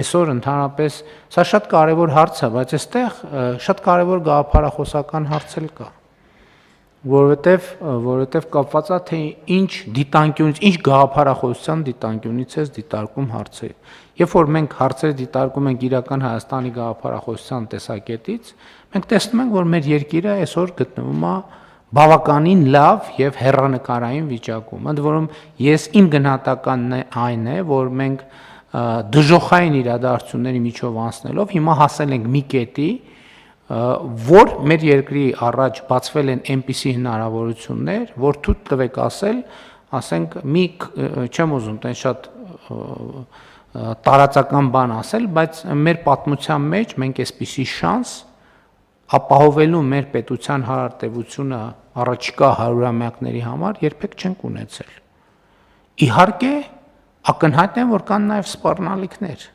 Այսօր ընդհանրապես սա շատ կարևոր հարց է, բայց այստեղ շատ կարևոր գաղափարախոսական հարց էլ կա, որովհետև կապված է թե ինչ դիտանկյունից, ինչ գաղափարախոսության դիտանկյունից է դիտարկում հարցերը։ Երբ որ մենք հարցերը դիտարկում ենք իրական Հայաստանի գաղափարախոսության տեսակետից, մենք տեսնում ենք, որ մեր երկիրը այսօր գտնվում է բավականին լավ եւ հեռանկարային վիճակում։ Ընդ որում ես իմ գնահատականն այն է, որ մենք դժոխային իրադարձությունների միջով անցնելով հիմա հասել ենք մի կետի, որ մեր երկրի առաջ բացվել են այնպիսի հնարավորություններ, որ թույլ տվեք ասենք մի չեմ ուզում տեն շատ տարածական բան ասել, բայց մեր պատմության մեջ մենք այսպիսի շանս ապահովելու մեր պետության հարարտևությունը առաջիկա հարյուրամյակների համար երբեք չենք ունեցել։ Իհարկե ակնհայտ է, որ կան նաև սպառնալիքներ։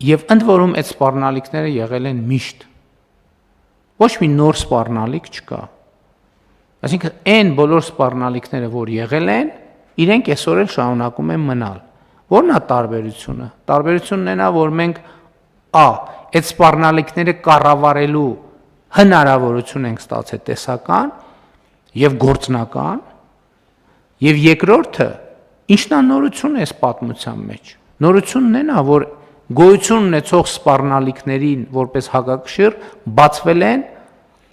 Եվ ընդ որում այդ սպառնալիքները եղել են միշտ։ Ոչ մի նոր սպառնալիք չկա։ Այսինքն այն բոլոր սպառնալիքները, որ եղել են, իրենք այսօր էլ շարունակում են մնալ։ Որն է տարբերությունը։ Տարբերությունն այն է, որ մենք այդ սպառնալիքները կառավարելու հնարավորություն ենք ստացել տեսական եւ գործնական, եւ երկրորդը ինչն է նորությունը այս պատմության մեջ։ Նորությունն այն է, որ գոյություն ունեցող սպառնալիքներին որպես հակակշիռ բացվել են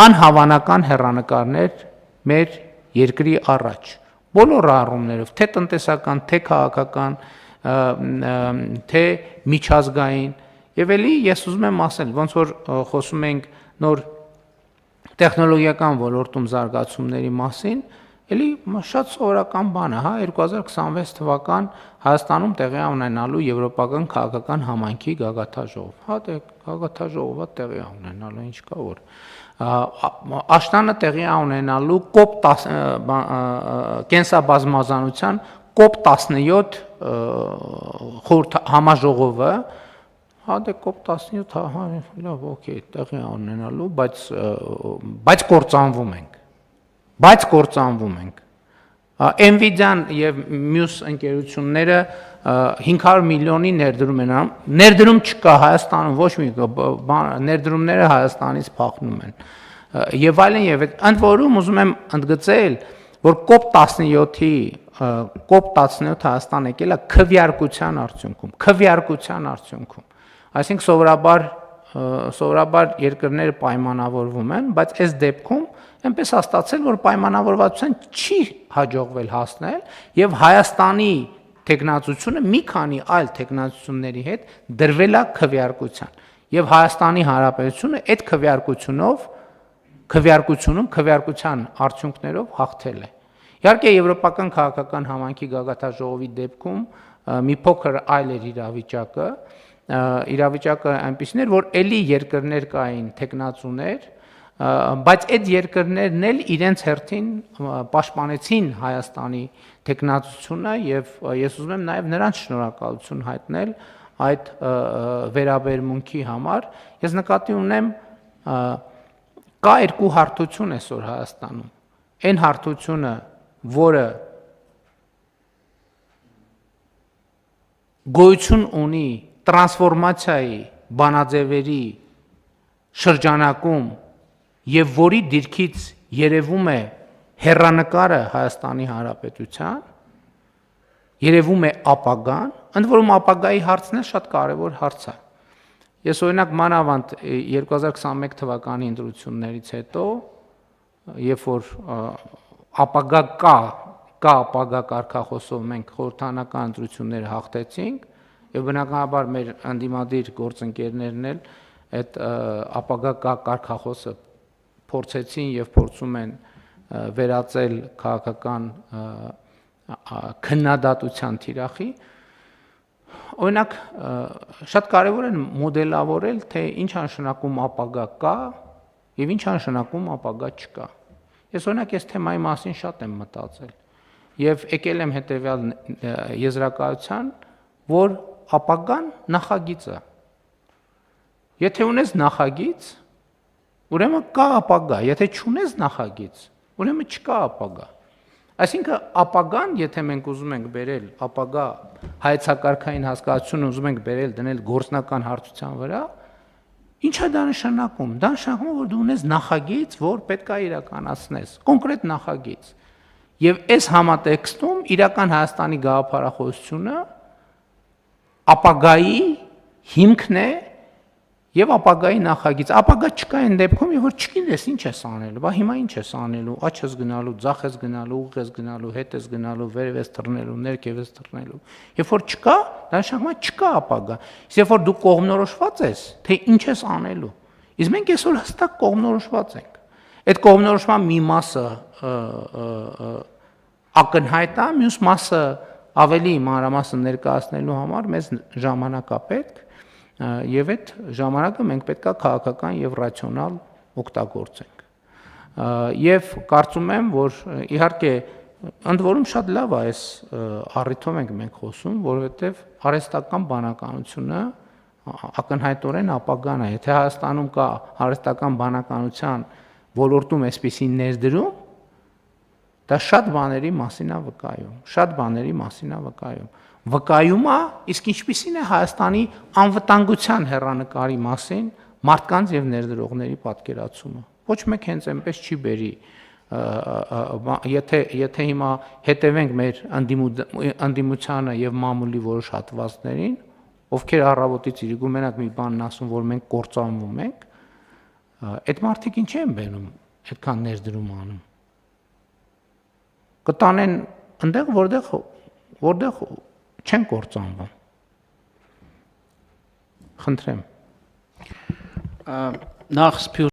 անհավանական հեռանկարներ մեր երկրի առաջ։ Բոլոր առումներով, թե տնտեսական, թե քաղաքական, թե միջազգային, եւ էլի ես ուզում եմ ասել, ոնց որ խոսում ենք նոր տեխնոլոգիական ոլորտում զարգացումների մասին, էլի շատ սովորական բան է, 2026 թվական Հայաստանում տեղի ունենալու եվրոպական քաղաքական համայնքի գագաթաժողով։ Դե գագաթաժողովը տեղի ունենալու, ինչ կա որ աշտանը տեղի ունենալու կենսաբազմազանության COP17 համաժողովը, դե COP17, լավ, օքեյ, տեղի ունենալու, բայց կործանվում ենք։ Nvidia-ն եւ մյուս ընկերությունները 500 միլիոնի ներդրում են անում, ներդրում չկա Հայաստանում, ոչ մի ներդրումները Հայաստանից փախնում են։ Եվ այլն եւ ընդ որում ուզում եմ ընդգծել, որ COP17 Հայաստան եկել է քվեարկության արդյունքում։ Այսինքն սովորաբար երկրները պայմանավորվում են, բայց այս դեպքում այնպես ստացել, որ պայմանավորվածության չի հաջողվել հասնել եւ Հայաստանի տեխնացությունը մի քանի այլ տեխնացությունների հետ դրվել է քվեարկության եւ Հայաստանի Հանրապետությունը այդ քվեարկության արդյունքներով հաղթել է։ Իհարկե եվրոպական քաղաքական համայնքի գագաթաժողովի դեպքում մի փոքր այլ էր իրավիճակը այնպիսին էր, որ էլի երկրներ կային տեխնացուներ, բայց այդ երկրներն էլ իրենց հերթին պաշտպանեցին Հայաստանի տեխնացությունը եւ ես ուզում եմ նաեւ նրանց շնորհակալություն հայտնել այդ վերաբերմունքի համար։ Ես նկատի ունեմ կա երկու հարթություն այսօր Հայաստանում։ Այն հարթությունը, որը գոյություն ունի տրանսֆորմացիայի բանաձևերի շրջանակում եւ որի դիրքից երևում է հեռանկարը Հայաստանի Հանրապետության, երևում է ապագան, ընդ որում ապագայի հարցն է շատ կարևոր հարց է։ Ես օրինակ մանավանդ 2021 թվականի ընտրություններից հետո, երբ որ ապագա կա ապագա կարգախոսով մենք խորհրդանական ընտրությունները հաղթեցինք, եւ բնականաբար մեր անդիմադիր գործընկերներն էլ այդ ապագա կարգախոսը փորձեցին եւ փորձում են վերածել քաղաքական քննադատության թիրախի։ Օրինակ շատ կարևոր է մոդելավորել, թե ինչ նշանակում ապագա կա եւ ինչ նշանակում ապագա չկա։ Ես օրինակ այս թեմայի մասին շատ եմ մտածել եւ եկել եմ հետեւյալ եզրակացության, որ ապագան նախագիծ է։ Եթե ունես նախագիծ, ուրեմն կա ապագա, եթե չունես նախագիծ, ուրեմն չկա ապագա։ Այսինքն ապագան, եթե մենք ուզում ենք բերել ապագա հայեցակարգային հասկացություն ուզում ենք բերել դնել գործնական հարթության վրա, ի՞նչ է դա նշանակում։ Դա նշանակում է, որ դու ունես նախագիծ, որ պետք է իրականացնես, կոնկրետ նախագիծ։ Եվ այս համատեքստում իրական Հայաստանի գաղափարախոսությունը ապագայի հիմքն է եւ ապագայի նախագիծ։ Ապագա չկա այն դեպքում, երբ որ չգիտես ինչ ես անելու, բա հիմա ինչ ես անելու, աջ ես գնալու, ձախ ես գնալու, ուղիղ ես գնալու, հետ ես գնալու, վերև ես թռնելու, ներքև ես թռնելու։ Երբ որ չկա, դա նշանակում է չկա ապագա։ Իսկ երբ որ դու կողմնորոշված ես, թե ինչ ես անելու։ Իսկ մենք այսօր հստակ կողմնորոշված ենք։ Այդ կողմնորոշման մի մասը ակնհայտ է, մյուս մասը ավելի մանրամասն ներկայացնելու համար մեզ ժամանակ է պետք, եւ այդ ժամանակը մենք պետքա քաղաքական եւ ռացիոնալ օգտագործենք։ Եվ կարծում եմ, որ իհարկե ընդ որում շատ լավ է այս առիթով ենք խոսում, որովհետեւ արհեստական բանականությունը ակնհայտորեն ապագան է։ Եթե Հայաստանում կա արհեստական բանականության ոլորտում այսպիսի ներդրում, դա շատ բաների մասին է վկայում, վկայում է, իսկ ինչպիսին է Հայաստանի անվտանգության հեռանկարի մասին մարդկանց եւ ներդրողների պատկերացումը։ Ոչ մեկ հենց այնպես չի բերի, եթե հիմա հետևենք մեր անդիմությանը եւ մամուլի որոշ հատվածներին, ովքեր առավոտից իրիկու մենակ մի բանն ասում, որ մենք կործանվում ենք, այդ մարդիկ ինչ են բերում, այդքան ներդրում անում։ Կտանեն այնտեղ, որտեղ չեն կործանվում։ Խնդրեմ։ Նախ